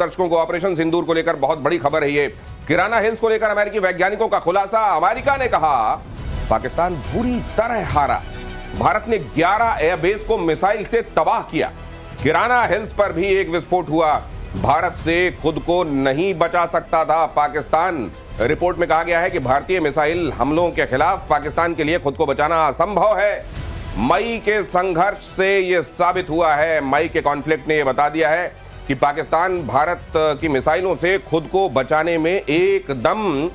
दर्शकों को ऑपरेशन सिंदूर को लेकर बहुत बड़ी खबर है ये। किराना हिल्स को लेकर अमेरिकी वैज्ञानिकों का खुलासा। अमेरिका ने कहा पाकिस्तान बुरी तरह हारा, भारत ने 11 एयरबेस को मिसाइल से तबाह किया। किराना हिल्स पर भी एक विस्फोट हुआ, भारत से खुद को नहीं बचा सकता था पाकिस्तान। रिपोर्ट में कहा गया है कि भारतीय मिसाइल हमलों के खिलाफ पाकिस्तान के लिए खुद को बचाना असंभव है। मई के संघर्ष से यह साबित हुआ है, मई के कॉन्फ्लिक्ट ने यह बता दिया है कि पाकिस्तान भारत की मिसाइलों से खुद को बचाने में एकदम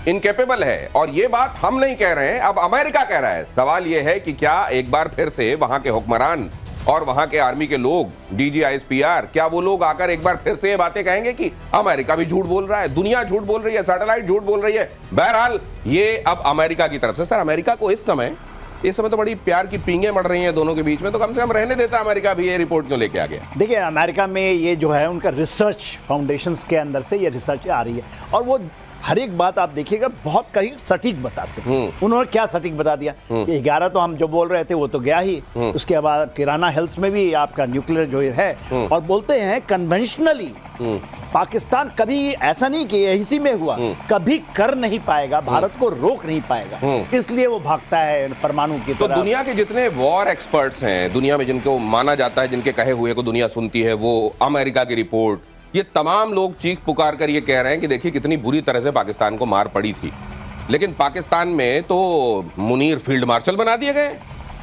इनकेपेबल है। और ये बात हम नहीं कह रहे हैं, अब अमेरिका कह रहा है। सवाल यह है कि क्या एक बार फिर से वहां के हुक्मरान और वहां के आर्मी के लोग, DGISPR, क्या वो लोग आकर एक बार फिर से ये बातें कहेंगे कि अमेरिका भी झूठ बोल रहा है, दुनिया झूठ बोल रही है, सैटेलाइट झूठ बोल रही है। बहरहाल ये अब अमेरिका की तरफ से। सर, अमेरिका को इस समय तो बड़ी प्यार की पींगे मर रही हैं दोनों के बीच में, तो कम से कम रहने देता अमेरिका भी ये रिपोर्ट क्यों लेके आ गया? देखिए, अमेरिका में ये जो है उनका रिसर्च फाउंडेशंस के अंदर से ये रिसर्च आ रही है और वो हर एक बात आप देखिएगा बहुत कहीं सटीक बताते हैं। उन्होंने क्या सटीक बता दिया कि 11 तो हम जो बोल रहे थे वो तो गया ही, उसके बाद किराना हिल्स में भी आपका न्यूक्लियर जो है, और बोलते हैं कन्वेंशनली पाकिस्तान कभी ऐसा नहीं कि इसी में हुआ, कभी कर नहीं पाएगा, भारत को रोक नहीं पाएगा, इसलिए वो भागता है परमाणु की तो तरफ। दुनिया के जितने वॉर एक्सपर्ट्स हैं दुनिया में, जिनको माना जाता है, जिनके कहे हुए को दुनिया सुनती है, वो अमेरिका की रिपोर्ट, ये तमाम लोग चीख पुकार कर ये कह रहे हैं कि देखिए कितनी बुरी तरह से पाकिस्तान को मार पड़ी थी, लेकिन पाकिस्तान में तो मुनीर फील्ड मार्शल बना दिए गए।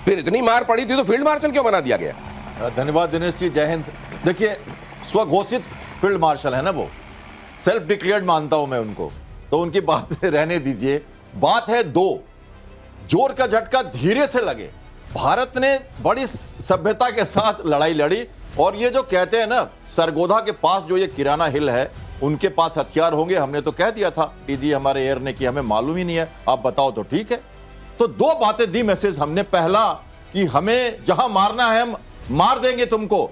फिर इतनी मार पड़ी थी तो फील्ड मार्शल क्यों बना दिया गया? धन्यवाद दिनेश जी, जय हिंद। देखिए, स्वघोषित फील्ड मार्शल है ना, वो सेल्फ डिक्लेयर्ड मानता हूं मैं उनको, तो उनकी बात रहने दीजिए। बात है दो, जोर का झटका धीरे से लगे। भारत ने बड़ी सभ्यता के साथ लड़ाई लड़ी, और ये जो कहते हैं ना, सरगोधा के पास जो ये किराना हिल है, उनके पास हथियार होंगे, हमने तो कह दिया था, डीजी हमारे एयर ने, कि हमें मालूम ही नहीं है, आप बताओ तो ठीक है। तो दो बातें दी मैसेज हमने, पहला कि हमें जहां मारना है हम मार देंगे तुमको,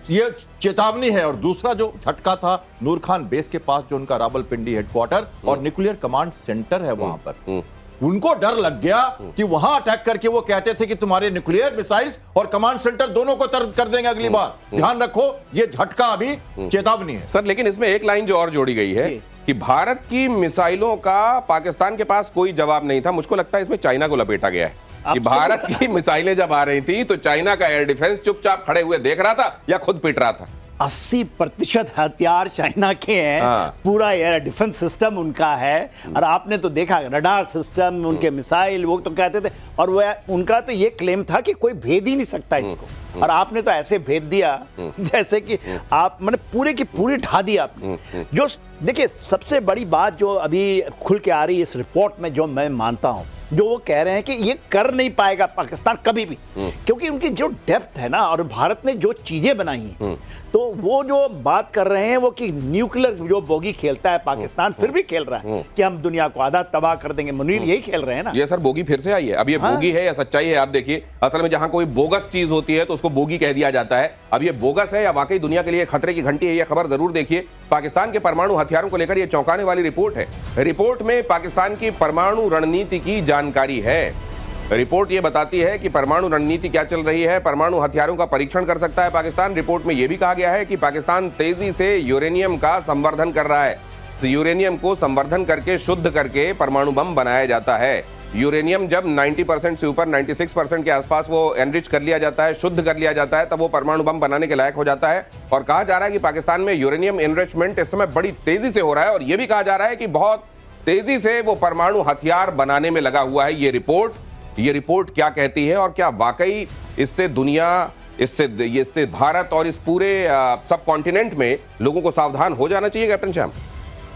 ये चेतावनी है, और दूसरा जो झटका था नूर खान बेस के पास, जो उनका रावलपिंडी हेडक्वार्टर और न्यूक्लियर कमांड सेंटर है वहां पर, उनको डर लग गया कि वहां अटैक करके वो कहते थे कि तुम्हारे न्यूक्लियर मिसाइल्स और कमांड सेंटर दोनों को तर्क कर देंगे अगली बार, ध्यान रखो, ये झटका अभी चेतावनी है। सर, लेकिन इसमें एक लाइन जो और जोड़ी गई है कि भारत की मिसाइलों का पाकिस्तान के पास कोई जवाब नहीं था। मुझको लगता है इसमें चाइना को लपेटा गया है कि भारत की मिसाइलें जब आ रही थी तो चाइना का एयर डिफेंस चुपचाप खड़े हुए देख रहा था या खुद पिट रहा था। 80% हथियार चाइना के हैं, पूरा एयर डिफेंस सिस्टम उनका है, और आपने तो देखा रडार सिस्टम, उनके मिसाइल, वो तो कहते थे, और वो उनका तो ये क्लेम था कि कोई भेद ही नहीं सकता इनको, और आपने तो ऐसे भेद दिया जैसे कि आप मैंने पूरे की पूरी ढा दी आपने। जो देखिए, सबसे बड़ी बात जो अभी खुल के आ रही है इस रिपोर्ट में, जो मैं मानता हूं, जो वो कह रहे हैं कि ये कर नहीं पाएगा पाकिस्तान कभी भी, क्योंकि उनकी जो डेप्थ है ना, और भारत ने जो चीजें बनाई हैं, तो वो जो बात कर रहे हैं वो कि न्यूक्लियर जो बोगी खेलता है पाकिस्तान, फिर भी खेल रहा है कि हम दुनिया को आधा तबाह कर देंगे। मुनीर यही खेल रहे हैं ना। ये सर बोगी फिर से आई है। अब ये बोगी है या सच्चाई है, आप देखिए। असल में जहां कोई बोगस चीज होती है तो उसको बोगी कह दिया जाता है। अब ये बोगस है या वाकई दुनिया के लिए खतरे की घंटी है, ये खबर जरूर देखिए। पाकिस्तान के परमाणु हथियारों को लेकर ये चौंकाने वाली रिपोर्ट है। रिपोर्ट में पाकिस्तान की परमाणु रणनीति की जानकारी है। रिपोर्ट ये बताती है कि परमाणु रणनीति क्या चल रही है, परमाणु हथियारों का परीक्षण कर सकता है पाकिस्तान। रिपोर्ट में यह भी कहा गया है कि पाकिस्तान तेजी से यूरेनियम का संवर्धन कर रहा है। तो यूरेनियम को संवर्धन करके, शुद्ध करके परमाणु बम बनाया जाता है। यूरेनियम जब 90% से ऊपर 96% के आसपास वो एनरिच कर लिया जाता है, शुद्ध कर लिया जाता है, तब वो परमाणु बम बनाने के लायक हो जाता है। और कहा जा रहा है कि पाकिस्तान में यूरेनियम एनरिचमेंट इस समय बड़ी तेजी से हो रहा है, और यह भी कहा जा रहा है कि बहुत तेजी से वो परमाणु हथियार बनाने में लगा हुआ है। ये रिपोर्ट क्या कहती है, और क्या वाकई इससे दुनिया, इससे भारत और इस पूरे सब कॉन्टिनेंट में लोगों को सावधान हो जाना चाहिए? कैप्टन श्याम,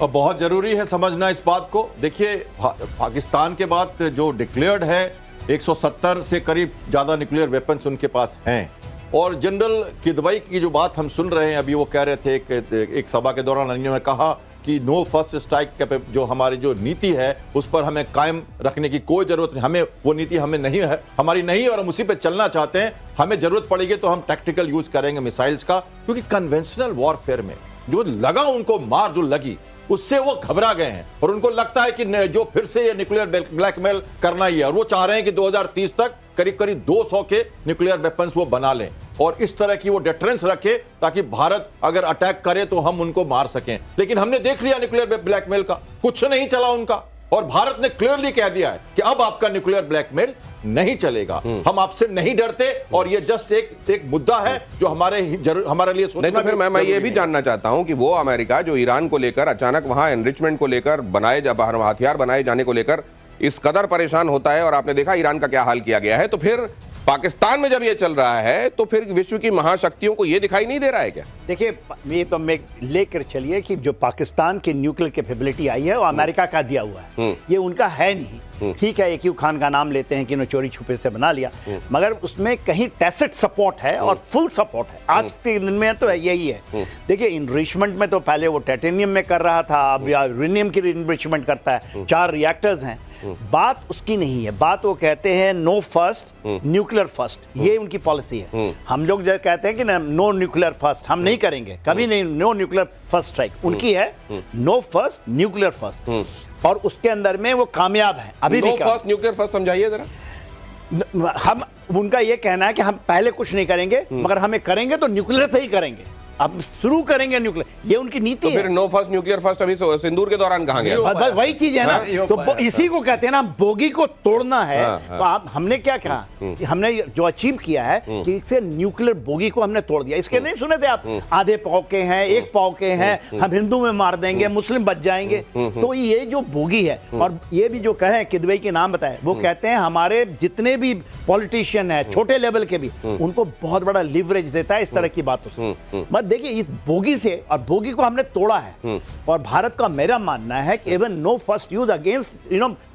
और बहुत जरूरी है समझना इस बात को। देखिए, पाकिस्तान के बाद जो डिक्लेयर्ड है, 170 से करीब ज्यादा न्यूक्लियर वेपन्स उनके पास हैं। और जनरल किदवई की जो बात हम सुन रहे हैं, अभी वो कह रहे थे एक सभा के दौरान उन्होंने कहा कि नो फर्स्ट स्ट्राइक, जो हमारी जो नीति है उस पर हमें कायम रखने की कोई जरूरत नहीं, हमें वो नीति हमें नहीं है, हमारी नहीं, और हम उसी पे चलना चाहते हैं। हमें जरूरत पड़ेगी तो हम टैक्टिकल यूज करेंगे मिसाइल्स का, क्योंकि कन्वेंशनल वॉरफेयर में जो लगा उनको मार जो लगी, उससे वो घबरा गए हैं, और उनको लगता है कि जो फिर से ये न्यूक्लियर ब्लैकमेल करना ही है, और वो चाह रहे हैं कि 2030 तक करीब करीब 200 के न्यूक्लियर वेपन्स वो बना लें। और इस तरह की वो डिटरेंस रखे ताकि भारत अगर अटैक करे तो हम उनको मार सकें। लेकिन हमने देख लिया न्यूक्लियर ब्लैकमेल का, कुछ नहीं चला उनका, और भारत ने क्लियरली कह दिया है कि अब आपका न्यूक्लियर ब्लैकमेल नहीं चलेगा, हम आपसे नहीं डरते, और ये जस्ट एक मुद्दा है जो हमारे लिए सोचना। नहीं तो फिर मैं ये भी जानना चाहता हूं कि वो अमेरिका जो ईरान को लेकर अचानक वहां एनरिचमेंट को लेकर हथियार बनाए जाने को लेकर इस कदर परेशान होता है, और आपने देखा ईरान का क्या हाल किया गया है, तो फिर पाकिस्तान में जब ये चल रहा है तो फिर विश्व की महाशक्तियों को ये दिखाई नहीं दे रहा है क्या? देखिए, ये तो मैं लेकर चलिए कि जो पाकिस्तान की न्यूक्लियर कैपेबिलिटी आई है वो अमेरिका का दिया हुआ है, ये उनका है नहीं। ठीक है, एक खान का नाम लेते हैं कि इन्होंने चोरी छुपे से बना लिया, मगर उसमें कहीं टैसिट सपोर्ट है और फुल सपोर्ट है। आज के दिन में तो यही है। देखिए, इनरिचमेंट में तो पहले वो टाइटेनियम में कर रहा था, अब यूरेनियम की इनरिचमेंट करता है। 4 रिएक्टर्स हैं। बात उसकी नहीं है, बात वो कहते हैं नो फर्स्ट न्यूक्लियर फर्स्ट, ये उनकी पॉलिसी है। हम लोग जो कहते हैं कि नो न्यूक्लियर फर्स्ट, हम नहीं करेंगे कभी नहीं, नो न्यूक्लियर फर्स्ट स्ट्राइक। उनकी है नो फर्स्ट न्यूक्लियर फर्स्ट, और उसके अंदर में वो कामयाब है। अभी नो फर्स्ट न्यूक्लियर फर्स्ट समझाइए जरा। हम उनका ये कहना है कि हम पहले कुछ नहीं करेंगे, मगर हमें करेंगे तो न्यूक्लियर से ही करेंगे, अब शुरू करेंगे न्यूक्लियर, ये उनकी नीति है। फिर नो फर्स्ट न्यूक्लियर फर्स्ट अभी सिंदूर के दौरान कहां गया? वही चीज है ना, तो इसी को कहते हैं ना, बोगी को तोड़ना है। तो आप हमने क्या कहा कि हमने जो अचीव किया है कि इससे न्यूक्लियर बोगी को हमने तोड़ दिया। इसके नहीं सुने थे आप, आधे पाव के हैं, 1 पाव के हैं, हम हिंदू में मार देंगे, मुस्लिम बच जाएंगे। तो ये जो बोगी है, और ये भी जो कहें किदवई के नाम बताए, वो कहते हैं हमारे जितने भी पॉलिटिशियन है छोटे लेवल के भी, उनको बहुत बड़ा लिवरेज देता है इस तरह की बातों से। देखिए, इस बोगी से, और बोगी को हमने तोड़ा है, और भारत का मेरा मानना है कि even know first use against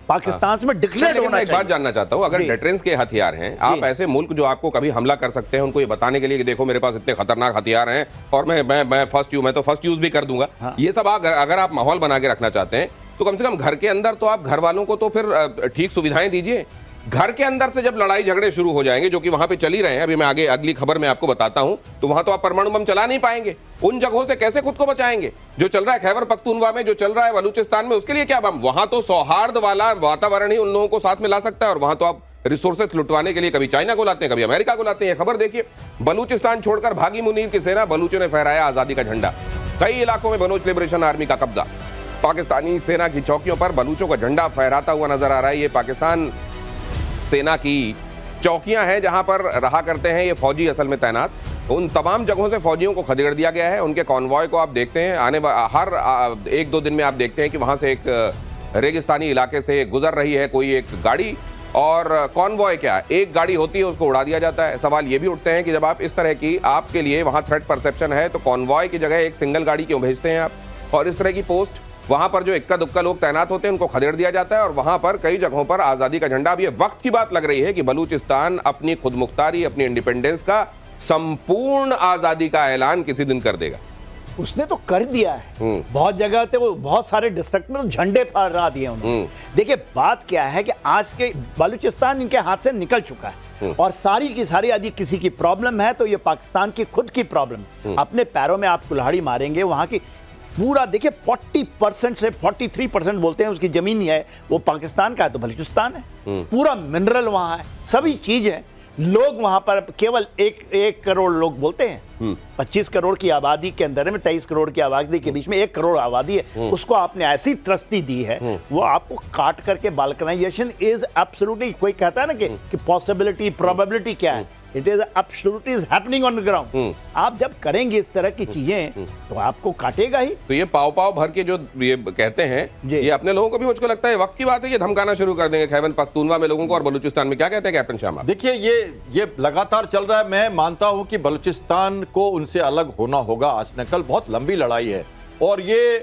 Pakistan में डिक्लेयर होना चाहिए। एक बात जानना चाहता हूं, अगर डिटरेंस के हथियार हैं, आप ऐसे मुल्क जो आपको कभी हमला कर सकते हैं, उनको ये बताने के लिए कि देखो मेरे पास इतने खतरनाक हथियार हैं और मैं फर्स्ट यूज भी कर दूंगा, ये सब अगर आप माहौल बना के रखना चाहते हैं तो कम से कम घर के अंदर तो आप घर वालों को तो फिर ठीक सुविधाएं दीजिए। घर के अंदर से जब लड़ाई झगड़े शुरू हो जाएंगे, जो कि वहां पे चल ही रहे हैं, अभी मैं आगे अगली खबर में आपको बताता हूं, तो वहां तो आप परमाणु बम चला नहीं पाएंगे। उन जगहों से कैसे खुद को बचाएंगे? जो चल रहा है खैबर पख्तूनवा में, जो चल रहा है बलूचिस्तान में, उसके लिए क्या बम? वहां तो सौहार्द वाला वातावरण ही उन लोगों को साथ में ला सकता है, और वहां तो आप रिसोर्सेज लुटवाने के लिए कभी चाइना को लाते हैं, कभी अमेरिका को लाते हैं। खबर देखिए, बलूचिस्तान छोड़कर भागी मुनीर की सेना, बलूचों ने फहराया आजादी का झंडा। कई इलाकों में बलूच लिबरेशन आर्मी का कब्जा। पाकिस्तानी सेना की चौकियों पर बलूचों का झंडा फहराता हुआ नजर आ रहा है। ये पाकिस्तान सेना की चौकियां हैं जहां पर रहा करते हैं ये फौजी असल में तैनात। उन तमाम जगहों से फौजियों को खदेड़ दिया गया है। उनके कॉन्वॉय को आप देखते हैं, हर 1-2 दिन में आप देखते हैं कि वहां से एक रेगिस्तानी इलाके से गुजर रही है कोई एक गाड़ी, और कॉन्वॉय क्या, एक गाड़ी होती है उसको उड़ा दिया जाता है। सवाल ये भी उठते हैं कि जब आप इस तरह की, आपके लिए वहां थ्रेट परसेप्शन है, तो कॉन्वॉय की जगह एक सिंगल गाड़ी क्यों भेजते हैं आप? और इस तरह की पोस्ट वहां पर जो इक्का दुक्का लोग तैनात होते हैं उनको खदेड़ दिया जाता है, और वहां पर कई जगहों पर आजादी का झंडा। अब ये वक्त की बात लग रही है कि बलूचिस्तान अपनी खुदमुख्तारी, अपनी इंडिपेंडेंस का, संपूर्ण आजादी का ऐलान किसी दिन कर देगा। उसने तो कर दिया है, बहुत जगह थे, वो बहुत सारे डिस्ट्रिक्ट में तो झंडे फहरा दिए उन्होंने। देखिए, बात क्या है कि आज के बलूचिस्तान इनके हाथ से निकल चुका है, और सारी की सारी यदि किसी की प्रॉब्लम है तो ये पाकिस्तान की खुद की प्रॉब्लम। अपने पैरों में आप कुल्हाड़ी मारेंगे, वहां की पूरा देखिए 40% से 43% बोलते हैं उसकी जमीन है वो पाकिस्तान का है, तो बलूचिस्तान है। पूरा मिनरल वहां है, सभी चीज है। लोग वहां पर केवल 1 करोड़ लोग बोलते हैं, 25 करोड़ की आबादी के अंदर में 23 करोड़ की आबादी के बीच में 1 करोड़ आबादी है, उसको आपने ऐसी त्रस्ती दी है, वो आपको काट करके बाल्कनाइजेशन इज एब्सोल्युटली, कोई कहता है ना कि पॉसिबिलिटी प्रोबेबिलिटी क्या है, it is absolutely is happening on the ground. आप जब करेंगे इस तरह की चीजें तो आपको काटेगा ही। तो ये पाव पाव भर के जो ये कहते हैं, ये अपने लोगों को भी मुझको लगता है वक्त की बात है, ये धमकाना शुरू कर देंगे खैबर पख्तूनवा में लोगों को और बलूचिस्तान में। क्या कहते हैं कैप्टन शामा? देखिए, ये लगातार चल रहा है। मैं मानता हूं कि बलूचिस्तान को उनसे अलग होना होगा आज न कल। बहुत लंबी लड़ाई है, और ये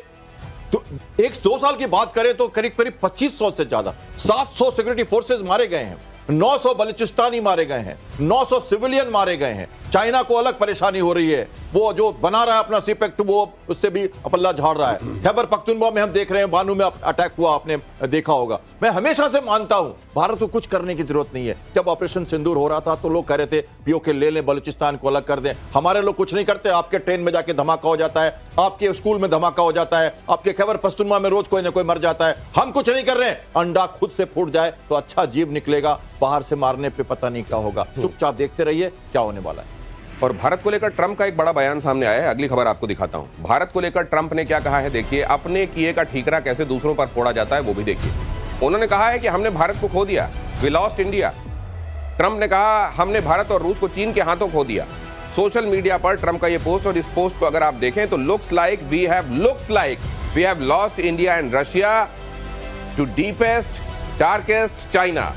तो 1-2 साल की बात करें तो करीब 2500 से ज्यादा 700 सिक्योरिटी फोर्सेस मारे गए हैं, 900 बलूचिस्तानी मारे गए हैं, 900 सिविलियन मारे गए हैं। चाइना को अलग परेशानी हो रही है, वो जो बना रहा है अपना सीपेक्ट, वो उससे भी पल्ला झाड़ रहा है। खैबर पख्तूनख्वा में हम देख रहे हैं, बानू में अटैक हुआ, आपने देखा होगा। मैं हमेशा से मानता हूं भारत को कुछ करने की जरूरत नहीं है। जब ऑपरेशन सिंदूर हो रहा था तो लोग कह रहे थे पीओके ले लें, बलूचिस्तान को अलग कर दें। हमारे लोग कुछ नहीं करते, आपके ट्रेन में जाके धमाका हो जाता है, आपके स्कूल में धमाका हो जाता है, आपके खैबर पख्तूनख्वा में रोज कोई ना कोई मर जाता है। हम कुछ नहीं कर रहे हैं। अंडा खुद से फूट जाए तो अच्छा जीव निकलेगा, बाहर से मारने पे पता नहीं क्या होगा। चुपचाप देखते रहिए क्या होने वाला है। और भारत को लेकर ट्रंप का एक बड़ा बयान सामने आया है। अगली खबर आपको दिखाता हूं। भारत को लेकर ट्रंप ने क्या कहा है, देखिए। अपने किए का ठीकरा कैसे दूसरों पर फोड़ा जाता है वो भी देखिए। उन्होंने कहा है कि हमने भारत को खो दिया, वी लॉस्ट इंडिया। ट्रंप ने कहा हमने भारत और रूस को चीन के हाथों खो दिया। सोशल मीडिया पर ट्रंप का ये पोस्ट, और इस पोस्ट को अगर आप देखें तो looks like we have lost India and Russia to deepest darkest China,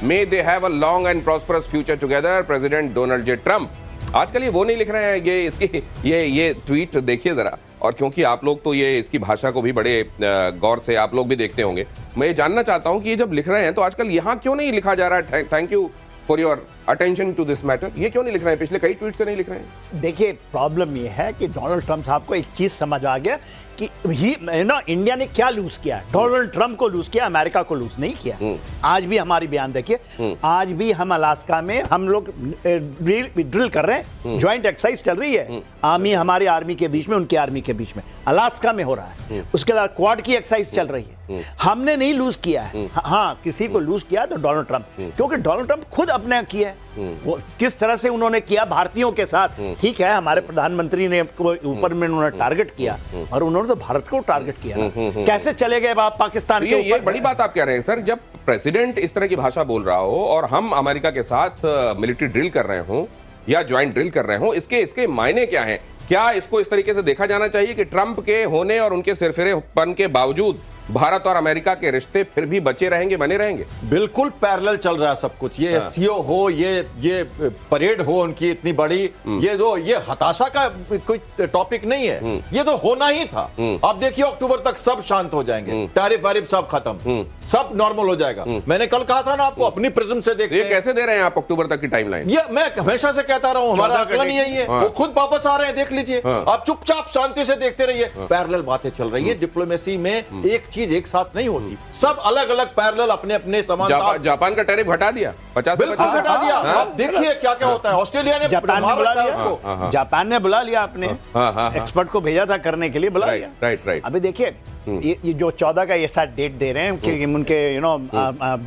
may they have a long and prosperous future together, president Donald J Trump. आजकल ये वो नहीं लिख रहे हैं, ये इसकी ये ट्वीट देखिए जरा। और क्योंकि आप लोग तो ये इसकी भाषा को भी बड़े गौर से आप लोग भी देखते होंगे, मैं ये जानना चाहता हूं कि ये जब लिख रहे हैं तो आजकल यहां क्यों नहीं लिखा जा रहा है thank you for your attention to this matter, ये क्यों नहीं लिख रहे हैं? पिछले कई ट्वीट से नहीं लिख रहे हैं। देखिए, प्रॉब्लम ये है कि डोनाल्ड ट्रंप साहब को एक चीज समझ आ गया कि इंडिया ने क्या लूज किया। डोनाल्ड ट्रंप को लूज किया, अमेरिका को लूज नहीं किया। आज भी हमारी बयान देखिए, आज भी हम अलास्का में हम लोग ड्रिल कर रहे हैं, ज्वाइंट एक्सरसाइज चल रही है, आर्मी हमारी आर्मी के बीच में, उनकी आर्मी के बीच में, अलास्का में हो रहा है। उसके अलावा क्वाड की एक्सरसाइज चल रही है। हमने नहीं लूज किया है। हाँ, किसी को लूज किया तो डोनाल्ड ट्रंप, क्योंकि डोनाल्ड ट्रंप खुद अपने किया है। वो किस तरह से उन्होंने किया भारतीयों के साथ, ठीक है, हमारे प्रधानमंत्री ने ऊपर में उन्होंने टारगेट किया, और उन्होंने तो भारत को टारगेट किया। कैसे चले गए आप पाकिस्तान के ऊपर? ये बड़ी बात आप कह रहे हैं सर। जब प्रेसिडेंट इस तरह की भाषा बोल रहा हो और हम अमेरिका के साथ मिलिट्री ड्रिल कर रहे हो या ज्वाइंट ड्रिल कर रहे हो, इसके मायने क्या हैं? क्या इसको इस तरीके से देखा जाना चाहिए कि ट्रंप के होने और उनके सिरफिरेपन के बावजूद भारत और अमेरिका के रिश्ते फिर भी बचे रहेंगे, बने रहेंगे? बिल्कुल पैरेलल चल रहा है सब कुछ। ये एससीओ हो, ये परेड हो उनकी इतनी बड़ी, ये हताशा का कोई टॉपिक नहीं है, ये तो होना ही था। अब देखिए अक्टूबर तक सब शांत हो जाएंगे, टैरिफ वारिफ सब खत्म, सब नॉर्मल हो जाएगा। मैंने कल कहा था ना आपको, अपनी प्रिज्म से देखते हैं। कैसे दे रहे हैं आप अक्टूबर तक की टाइमलाइन? ये मैं हमेशा से कहता रहा हूं, हमारा आकलन यही है। वो खुद वापस आ रहे हैं, देख लीजिए। आप चुपचाप शांति से देखते रहिए। पैरेलल बातें चल रही है। डिप्लोमेसी में एक चीज एक साथ नहीं होती, सब अलग अलग पैरेलल अपने अपने समानता। जापान का टैरिफ हटा दिया, 50 बिल्कुल हटा दिया। आप देखिए क्या क्या होता है। ऑस्ट्रेलिया ने जापान ने बुला लिया, जापान ने बुला लिया, अपने एक्सपर्ट को भेजा था करने के लिए, बुला लिया। राइट। अभी देखिए, ये जो 14 का ये साथ डेट दे रहे हैं कि उनके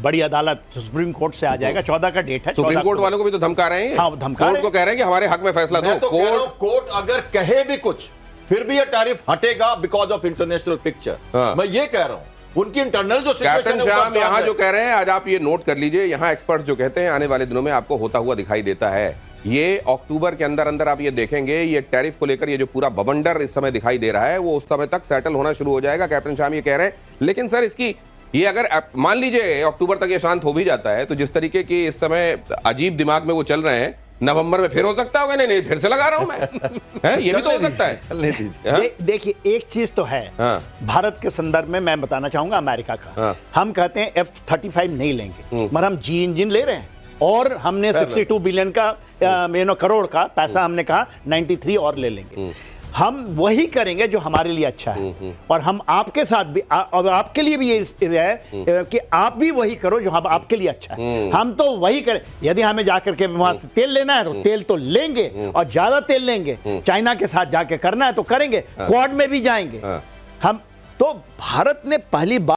बड़ी अदालत सुप्रीम कोर्ट से आ जाएगा, 14 का डेट है। सुप्रीम कोर्ट वालों को भी तो धमका रहे हैं। हाँ, धमका कोर्ट को कह रहे हैं कि हमारे हक में फैसला दो। कोर्ट अगर कहे भी कुछ, फिर भी ये टैरिफ हटेगा बिकॉज ऑफ इंटरनेशनल पिक्चर। मैं ये कह रहा हूं, उनकी इंटरनल जो कैप्टन शाम यहाँ जो कह रहे हैं, आज आप ये नोट कर लीजिए, यहाँ एक्सपर्ट्स जो कहते हैं आने वाले दिनों में आपको होता हुआ दिखाई देता है। ये अक्टूबर के अंदर अंदर आप ये देखेंगे, ये टैरिफ को लेकर ये जो पूरा बवंडर इस समय दिखाई दे रहा है, वो उस समय तक सेटल होना शुरू हो जाएगा। कैप्टन शाम ये कह रहे हैं। लेकिन सर, इसकी ये अगर मान लीजिए अक्टूबर तक ये शांत हो भी जाता है, तो जिस तरीके की इस समय अजीब दिमाग में वो चल रहे हैं, नवंबर में फिर हो सकता होगा। नहीं, फिर से लगा रहा हूं मैं। ये भी तो हो सकता है। देखिए, एक चीज तो है, भारत के संदर्भ में मैं बताना चाहूंगा अमेरिका का। हम कहते हैं F-35 नहीं लेंगे, मगर हम जी इंजन ले रहे हैं, और हमने 62 बिलियन का करोड़ का पैसा हमने कहा 93 और ले लेंगे। हम वही करेंगे जो हमारे लिए अच्छा है, और हम आपके साथ भी और आपके लिए भी ये है कि आप भी वही करो जो हम आपके लिए अच्छा है। हम तो वही करें। यदि हमें जाकर के वहां से तेल लेना है तो तेल तो लेंगे, और ज्यादा तेल लेंगे। चाइना के साथ जाके करना है तो करेंगे, क्वाड में भी जाएंगे हम। तो भारत ने पहली बार